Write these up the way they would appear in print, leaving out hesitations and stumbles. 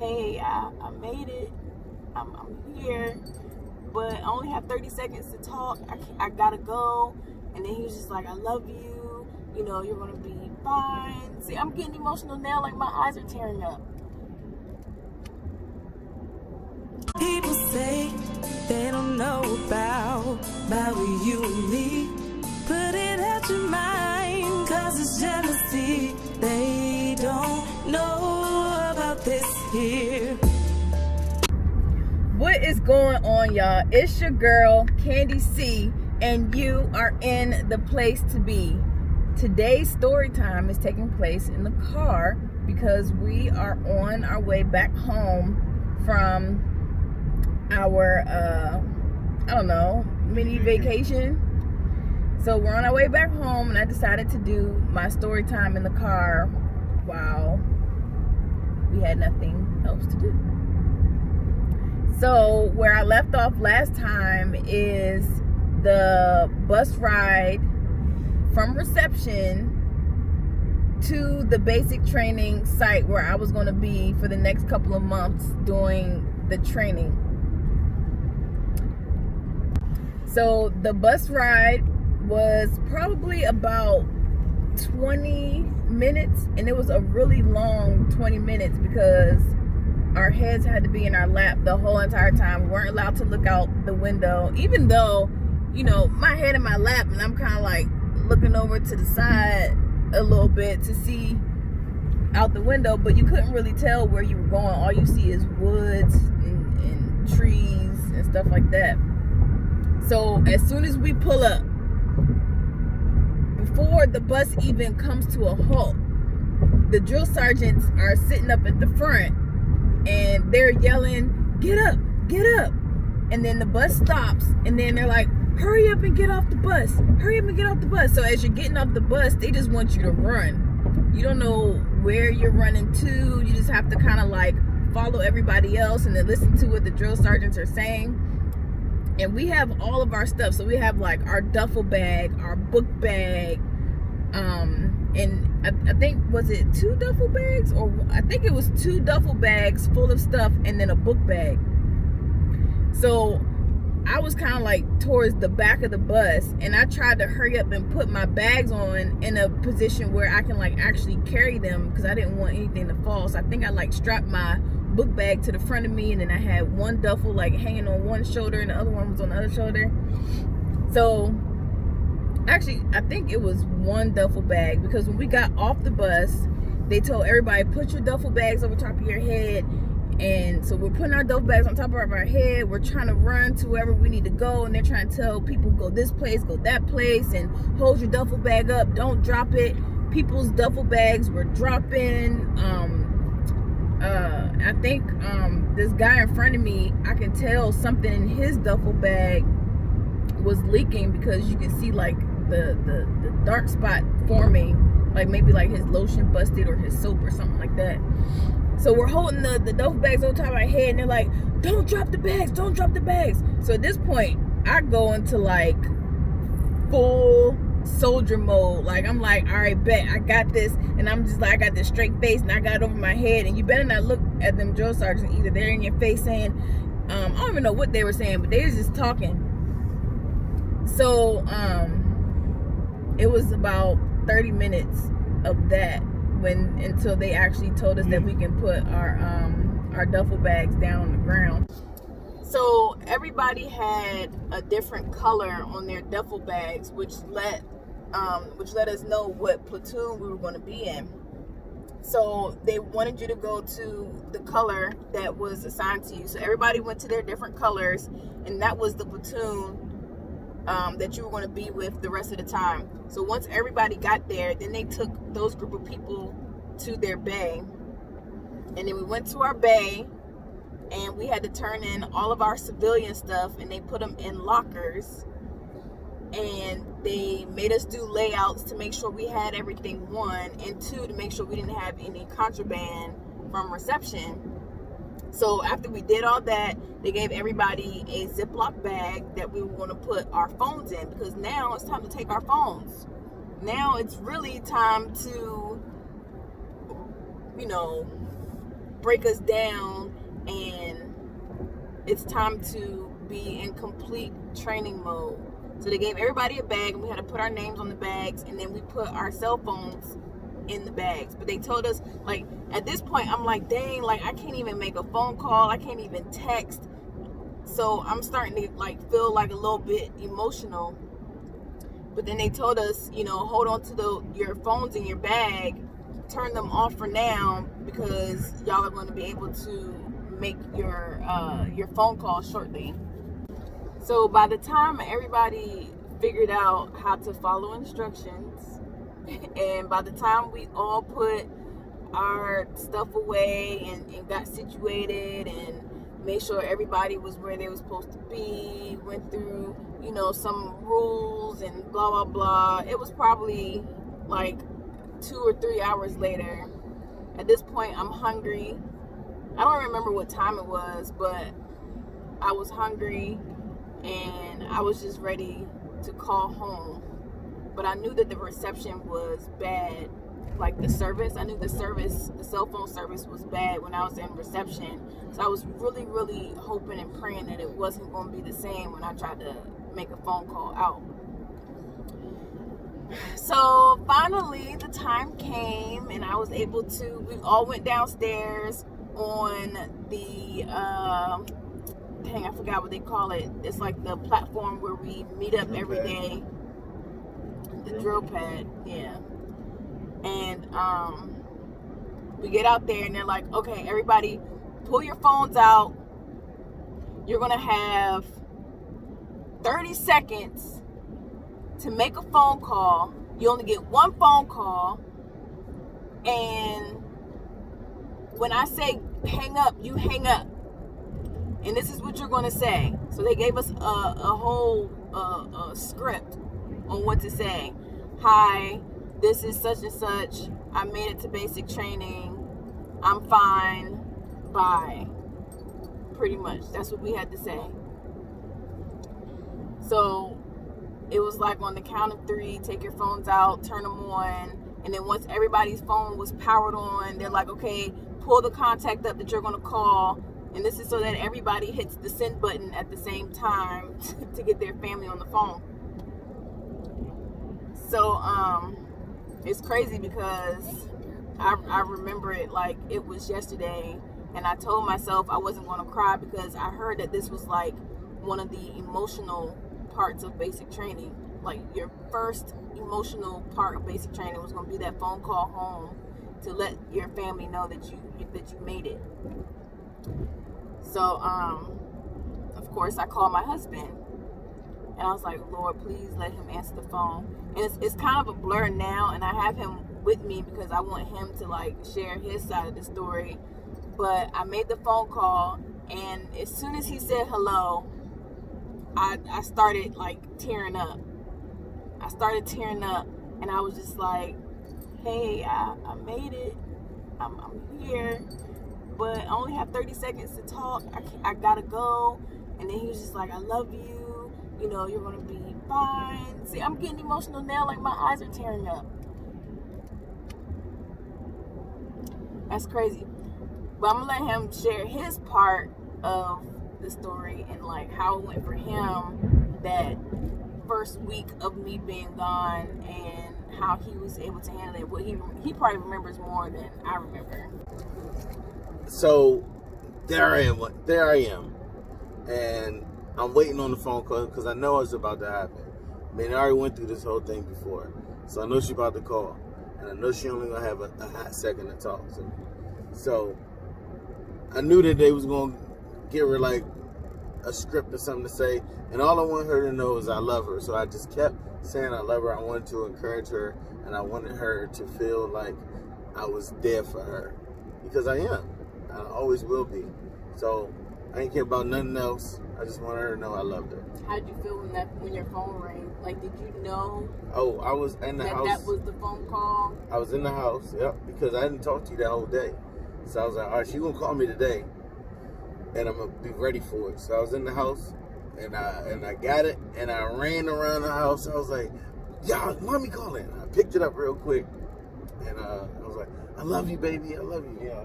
hey, I made it. I'm here, but I only have 30 seconds to talk. I gotta go. And then he was just like, I love you. You know, you're gonna be fine. See, I'm getting emotional now, like my eyes are tearing up. People say they don't know about you and me. Put it out your mind, cause it's jealousy. They don't know about this here. What is going on, y'all? It's your girl, CandyC, and you are in the place to be. Today's story time is taking place in the car because we are on our way back home from our, mini vacation. So we're on our way back home, and I decided to do my story time in the car while we had nothing else to do. So where I left off last time is the bus ride from reception to the basic training site where I was going to be for the next couple of months doing the training. So the bus ride was probably about 20 minutes, and it was a really long 20 minutes because our heads had to be in our lap the whole entire time. We weren't allowed to look out the window, even though, you know, my head in my lap and I'm kind of like looking over to the side a little bit to see out the window, but you couldn't really tell where you were going. All you see is woods and trees and stuff like that. So as soon as we pull up, before the bus even comes to a halt, the drill sergeants are sitting up at the front and they're yelling, get up, get up. And then the bus stops, and then they're like, hurry up and get off the bus. Hurry up and get off the bus. So as you're getting off the bus, they just want you to run. You don't know where you're running to. You just have to kind of like follow everybody else and then listen to what the drill sergeants are saying. And we have all of our stuff. So we have like our duffel bag, our book bag, and I think, was it 2 duffel bags? Or I think it was 2 duffel bags full of stuff and then a book bag. So I was kind of like towards the back of the bus, and I tried to hurry up and put my bags on in a position where I can like actually carry them because I didn't want anything to fall. So I think I like strapped my book bag to the front of me, and then I had one duffel like hanging on one shoulder and the other one was on the other shoulder. So actually, I think it was one duffel bag, because when we got off the bus, they told everybody, put your duffel bags over top of your head. And so we're putting our duffel bags on top of our head. We're trying to run to wherever we need to go, and they're trying to tell people, go this place, go that place, and hold your duffel bag up, don't drop it. People's duffel bags were dropping. I think this guy in front of me, I can tell something in his duffel bag was leaking, because you can see like the dark spot forming, like maybe like his lotion busted or his soap or something like that. So we're holding the duffel bags on top of our head, and they're like, don't drop the bags, don't drop the bags. So at this point, I go into like full soldier mode. Like, I'm like, all right, bet, I got this. And I'm just like, I got this straight face, and I got it over my head. And you better not look at them drill sergeants either. They're in your face saying, I don't even know what they were saying, but they was just talking. So it was about 30 minutes of that until they actually told us that we can put our duffel bags down on the ground. So everybody had a different color on their duffel bags, which let us know what platoon we were going to be in. So they wanted you to go to the color that was assigned to you. So everybody went to their different colors, and that was the platoon that you were going to be with the rest of the time. So once everybody got there, then they took those group of people to their bay, and then we went to our bay, and we had to turn in all of our civilian stuff, and they put them in lockers, and they made us do layouts to make sure we had everything, 1, and 2, to make sure we didn't have any contraband from reception. So after we did all that, they gave everybody a Ziploc bag that we were going to put our phones in, because now it's time to take our phones. Now it's really time to, you know, break us down it's time to be in complete training mode. So they gave everybody a bag, and we had to put our names on the bags, and then we put our cell phones in the bags. But they told us, like, at this point, I'm like, dang, like, I can't even make a phone call. I can't even text. So I'm starting to, like, feel like a little bit emotional. But then they told us, you know, hold on to your phones in your bag, turn them off for now, because y'all are going to be able to make your phone call shortly. So by the time everybody figured out how to follow instructions, and by the time we all put our stuff away and got situated and made sure everybody was where they were supposed to be, went through, you know, some rules and blah, blah, blah, it was probably like 2 or 3 hours later. At this point, I'm hungry. I don't remember what time it was, but I was hungry and I was just ready to call home. But I knew that the reception was bad. Like the service, I knew the cell phone service was bad when I was in reception. So I was really, really hoping and praying that it wasn't going to be the same when I tried to make a phone call out. So finally the time came and I was able to, we all went downstairs on the, dang, I forgot what they call it. It's like the platform where we meet up every day. The drill pad, yeah. And we get out there and they're like, okay, everybody pull your phones out. You're going to have 30 seconds to make a phone call. You only get one phone call. And when I say hang up, you hang up. And this is what you're going to say. So they gave us a whole script on what to say. Hi, this is such and such. I made it to basic training. I'm fine. Bye. Pretty much. That's what we had to say. So it was like on the count of 3, take your phones out, turn them on. And then once everybody's phone was powered on, they're like, okay, pull the contact up that you're going to call. And this is so that everybody hits the send button at the same time to get their family on the phone. So, it's crazy because I remember it like it was yesterday, and I told myself I wasn't going to cry because I heard that this was like one of the emotional parts of basic training. Like your first emotional part of basic training was going to be that phone call home to let your family know that you made it. So, of course, I called my husband. And I was like, Lord, please let him answer the phone. And it's kind of a blur now, and I have him with me because I want him to like share his side of the story. But I made the phone call, and as soon as he said hello, I started like tearing up. And I was just like, hey, I made it. I'm here, but I only have 30 seconds to talk. I gotta go. And then he was just like, I love you. You know, you're going to be fine. See, I'm getting emotional now, like my eyes are tearing up. That's crazy. But I'm going to let him share his part of the story and like how it went for him that first week of me being gone and how he was able to handle it. What he probably remembers more than I remember. So there I am. And I'm waiting on the phone call because I know it's about to happen. I mean, I already went through this whole thing before. So I know she's about to call. And I know she only going to have a hot second to talk to me. So I knew that they was going to give her like a script or something to say. And all I wanted her to know is I love her. So I just kept saying I love her. I wanted to encourage her. And I wanted her to feel like I was there for her. Because I am. I always will be. So I ain't care about nothing else. I just wanted her to know I loved her. How did you feel when your phone rang? Like, did you know? Oh, I was in the house. That was the phone call? I was in the house, yep, because I didn't talk to you that whole day. So I was like, all right, she's going to call me today, and I'm going to be ready for it. So I was in the house, and I got it, and I ran around the house. I was like, y'all, mommy calling. I picked it up real quick, and I was like, I love you, baby. I love you. Yeah.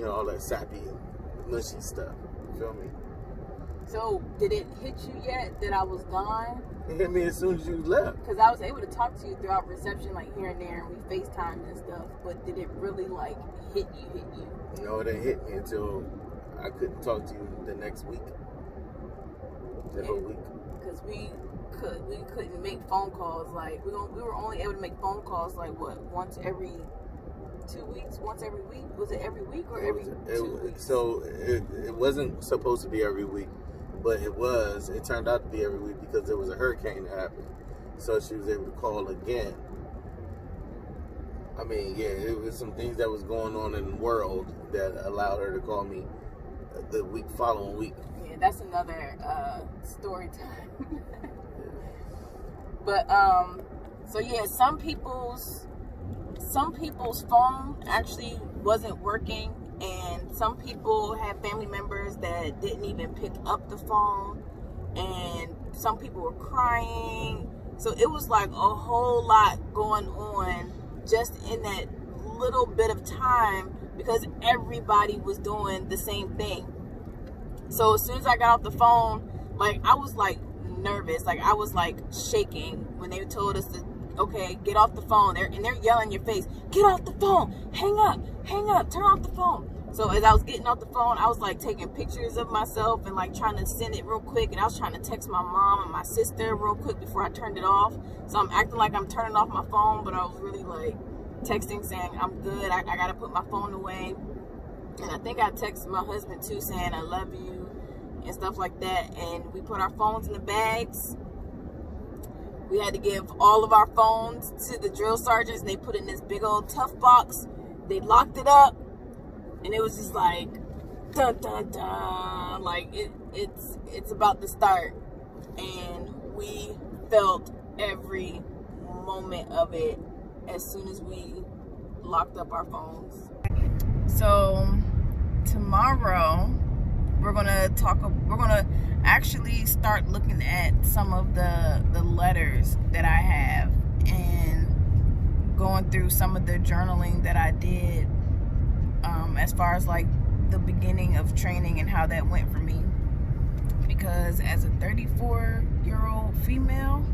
All that sappy mushy stuff. You feel me? So, did it hit you yet that I was gone? It hit me as soon as you left. Because I was able to talk to you throughout reception, like here and there, and we FaceTimed and stuff. But did it really like hit you? No, it didn't hit me until I couldn't talk to you the next week. The whole week. Because we couldn't make phone calls. Like we were only able to make phone calls like what, once every 2 weeks, once every week. Was it every week or every 2 weeks? So it wasn't supposed to be every week, but it was. It turned out to be every week because there was a hurricane that happened. So she was able to call again. I mean, yeah, it was some things that was going on in the world that allowed her to call me the following week. Yeah, that's another story time. But so yeah, some people's phone actually wasn't working, and some people had family members that didn't even pick up the phone, and some people were crying. So it was like a whole lot going on just in that little bit of time because everybody was doing the same thing. So as soon as I got off the phone, like I was like nervous, like I was like shaking when they told us to, okay, get off the phone. They're yelling in your face, get off the phone, hang up, turn off the phone. So as I was getting off the phone, I was like taking pictures of myself and like trying to send it real quick, and I was trying to text my mom and my sister real quick before I turned it off. So I'm acting like I'm turning off my phone, but I was really like texting saying I'm good, I gotta put my phone away. And I think I texted my husband too saying I love you and stuff like that. And we put our phones in the bags. We had to give all of our phones to the drill sergeants, and they put it in this big old tough box. They locked it up, and it was just like dun dun dun, like it's about to start. And we felt every moment of it as soon as we locked up our phones. So tomorrow we're gonna actually start looking at some of the letters that I have and going through some of the journaling that I did as far as like the beginning of training and how that went for me, because as a 34-year-old female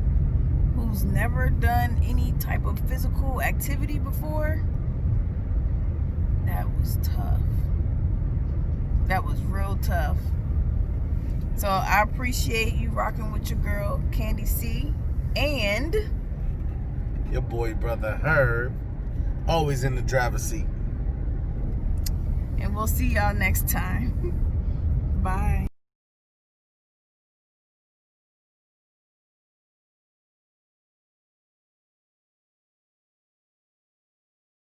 who's never done any type of physical activity before, that was tough. That was real tough. So I appreciate you rocking with your girl CandyC and your boy brother Herb, always in the driver's seat. And we'll see y'all next time.